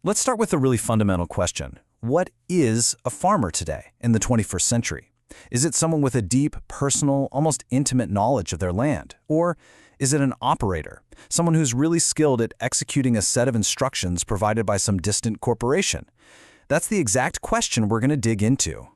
Let's start with a really fundamental question. What is a farmer today in the 21st century? Is it someone with a deep, personal, almost intimate knowledge of their land? Or is it an operator, someone who's really skilled at executing a set of instructions provided by some distant corporation? That's the exact question we're going to dig into.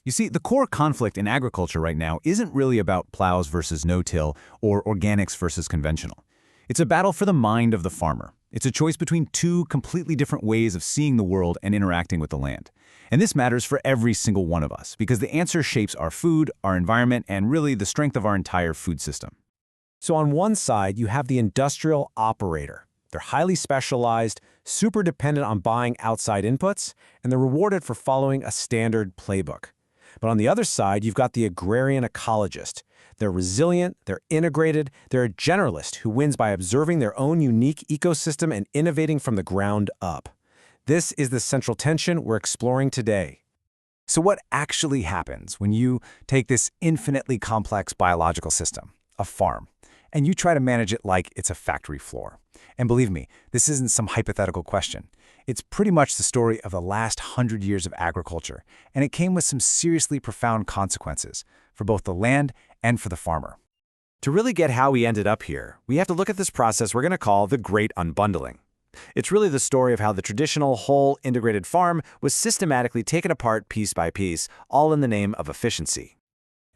You see, the core conflict in agriculture right now isn't really about plows versus no-till or organics versus conventional. It's a battle for the mind of the farmer. It's a choice between two completely different ways of seeing the world and interacting with the land. And this matters for every single one of us because the answer shapes our food, our environment, and really the strength of our entire food system. So on one side, you have the industrial operator. They're highly specialized, super dependent on buying outside inputs, and they're rewarded for following a standard playbook. But on the other side, you've got the agrarian ecologist. They're resilient, they're integrated, they're a generalist who wins by observing their own unique ecosystem and innovating from the ground up. This is the central tension we're exploring today. So what actually happens when you take this infinitely complex biological system, a farm, and you try to manage it like it's a factory floor? And believe me, this isn't some hypothetical question. It's pretty much the story of the last 100 years of agriculture, and it came with some seriously profound consequences for both the land and for the farmer. To really get how we ended up here, we have to look at this process we're going to call the Great Unbundling. It's really the story of how the traditional whole integrated farm was systematically taken apart piece by piece, all in the name of efficiency.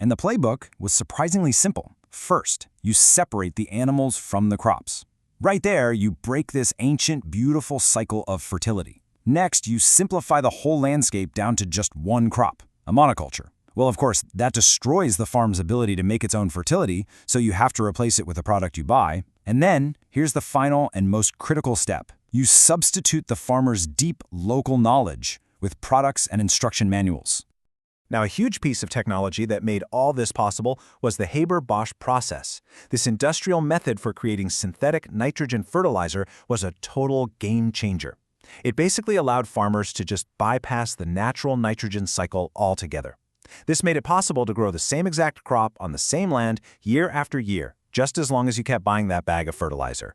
And the playbook was surprisingly simple. First, you separate the animals from the crops. Right there, you break this ancient, beautiful cycle of fertility. Next, you simplify the whole landscape down to just one crop, a monoculture. Well, of course, that destroys the farm's ability to make its own fertility, so you have to replace it with a product you buy. And then, here's the final and most critical step. You substitute the farmer's deep local knowledge with products and instruction manuals. Now, a huge piece of technology that made all this possible was the Haber-Bosch process. This industrial method for creating synthetic nitrogen fertilizer was a total game changer. It basically allowed farmers to just bypass the natural nitrogen cycle altogether. This made it possible to grow the same exact crop on the same land year after year, just as long as you kept buying that bag of fertilizer.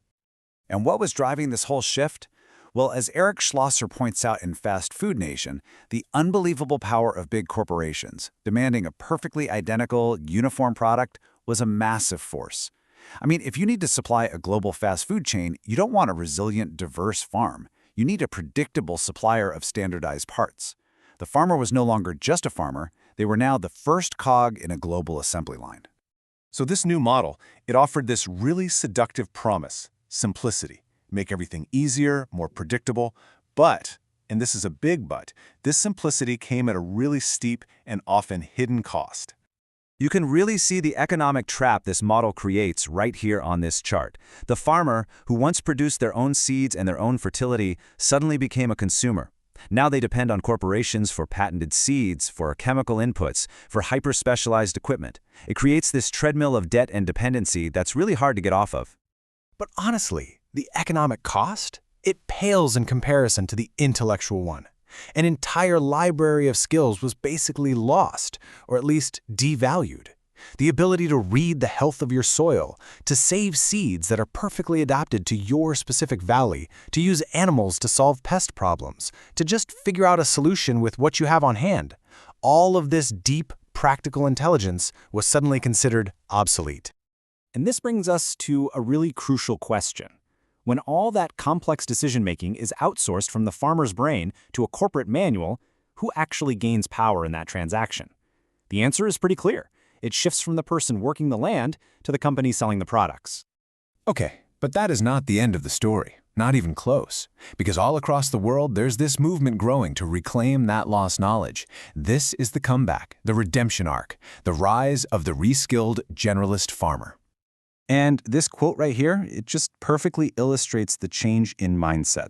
And what was driving this whole shift? Well, as Eric Schlosser points out in Fast Food Nation, the unbelievable power of big corporations demanding a perfectly identical, uniform product was a massive force. I mean, if you need to supply a global fast food chain, you don't want a resilient, diverse farm. You need a predictable supplier of standardized parts. The farmer was no longer just a farmer. They were now the first cog in a global assembly line. So this new model, it offered this really seductive promise, simplicity. Make everything easier, more predictable, but, and this is a big but, this simplicity came at a really steep and often hidden cost. You can really see the economic trap this model creates right here on this chart. The farmer, who once produced their own seeds and their own fertility, suddenly became a consumer. Now they depend on corporations for patented seeds, for chemical inputs, for hyper-specialized equipment. It creates this treadmill of debt and dependency that's really hard to get off of. But honestly, the economic cost? It pales in comparison to the intellectual one. An entire library of skills was basically lost, or at least devalued. The ability to read the health of your soil, to save seeds that are perfectly adapted to your specific valley, to use animals to solve pest problems, to just figure out a solution with what you have on hand. All of this deep, practical intelligence was suddenly considered obsolete. And this brings us to a really crucial question. When all that complex decision-making is outsourced from the farmer's brain to a corporate manual, who actually gains power in that transaction? The answer is pretty clear. It shifts from the person working the land to the company selling the products. Okay, but that is not the end of the story. Not even close. Because all across the world, there's this movement growing to reclaim that lost knowledge. This is the comeback, the redemption arc, the rise of the reskilled generalist farmer. And this quote right here, it just perfectly illustrates the change in mindset.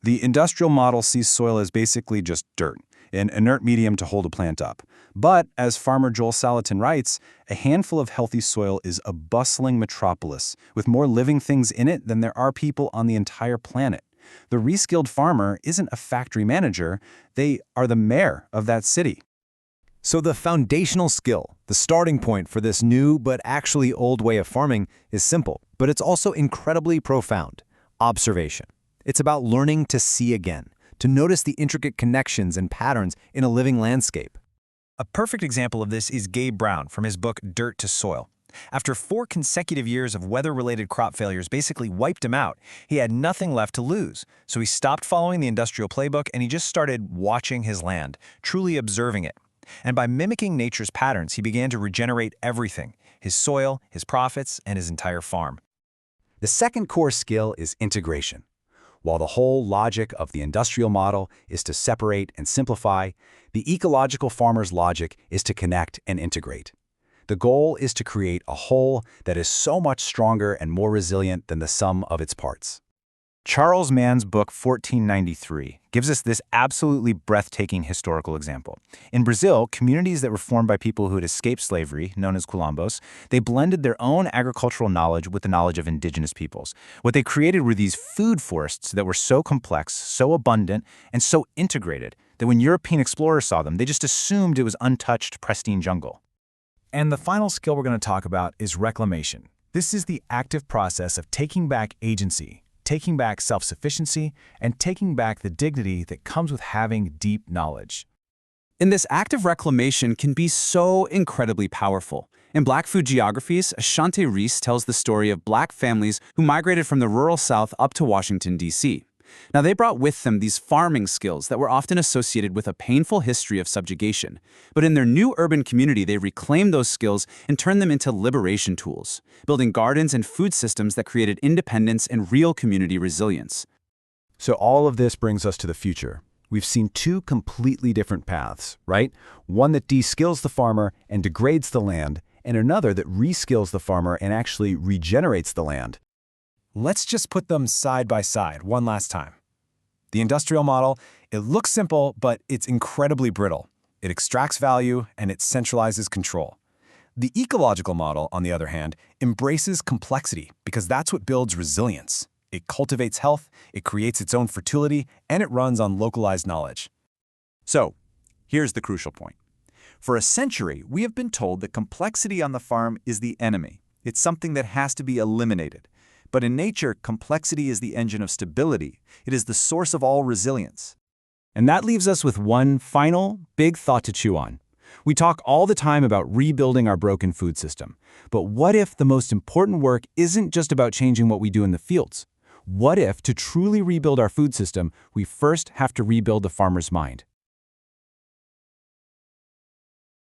The industrial model sees soil as basically just dirt, an inert medium to hold a plant up. But, as farmer Joel Salatin writes, a handful of healthy soil is a bustling metropolis with more living things in it than there are people on the entire planet. The reskilled farmer isn't a factory manager, they are the mayor of that city. So the foundational skill, the starting point for this new but actually old way of farming is simple, but it's also incredibly profound: observation. It's about learning to see again, to notice the intricate connections and patterns in a living landscape. A perfect example of this is Gabe Brown from his book Dirt to Soil. After 4 consecutive years of weather-related crop failures basically wiped him out, he had nothing left to lose. So he stopped following the industrial playbook and he just started watching his land, truly observing it. And by mimicking nature's patterns, he began to regenerate everything: his soil, his profits, and his entire farm. The second core skill is integration. While the whole logic of the industrial model is to separate and simplify, the ecological farmer's logic is to connect and integrate. The goal is to create a whole that is so much stronger and more resilient than the sum of its parts. Charles Mann's book 1493 gives us this absolutely breathtaking historical example. In Brazil, communities that were formed by people who had escaped slavery, known as quilombos, they blended their own agricultural knowledge with the knowledge of indigenous peoples. What they created were these food forests that were so complex, so abundant, and so integrated that when European explorers saw them, they just assumed it was untouched, pristine jungle. And the final skill we're going to talk about is reclamation. This is the active process of taking back agency, taking back self-sufficiency, and taking back the dignity that comes with having deep knowledge. And this active reclamation can be so incredibly powerful. In Black Food Geographies, Ashante Reese tells the story of Black families who migrated from the rural South up to Washington, D.C. Now, they brought with them these farming skills that were often associated with a painful history of subjugation. But in their new urban community, they reclaimed those skills and turned them into liberation tools, building gardens and food systems that created independence and real community resilience. So all of this brings us to the future. We've seen 2 completely different paths, right? One that de-skills the farmer and degrades the land, and another that re-skills the farmer and actually regenerates the land. Let's just put them side by side one last time. The industrial model, it looks simple, but it's incredibly brittle. It extracts value and it centralizes control. The ecological model, on the other hand, embraces complexity because that's what builds resilience. It cultivates health, it creates its own fertility, and it runs on localized knowledge. So, here's the crucial point. For a century, we have been told that complexity on the farm is the enemy. It's something that has to be eliminated. But in nature, complexity is the engine of stability. It is the source of all resilience. And that leaves us with one final, big thought to chew on. We talk all the time about rebuilding our broken food system. But what if the most important work isn't just about changing what we do in the fields? What if, to truly rebuild our food system, we first have to rebuild the farmer's mind?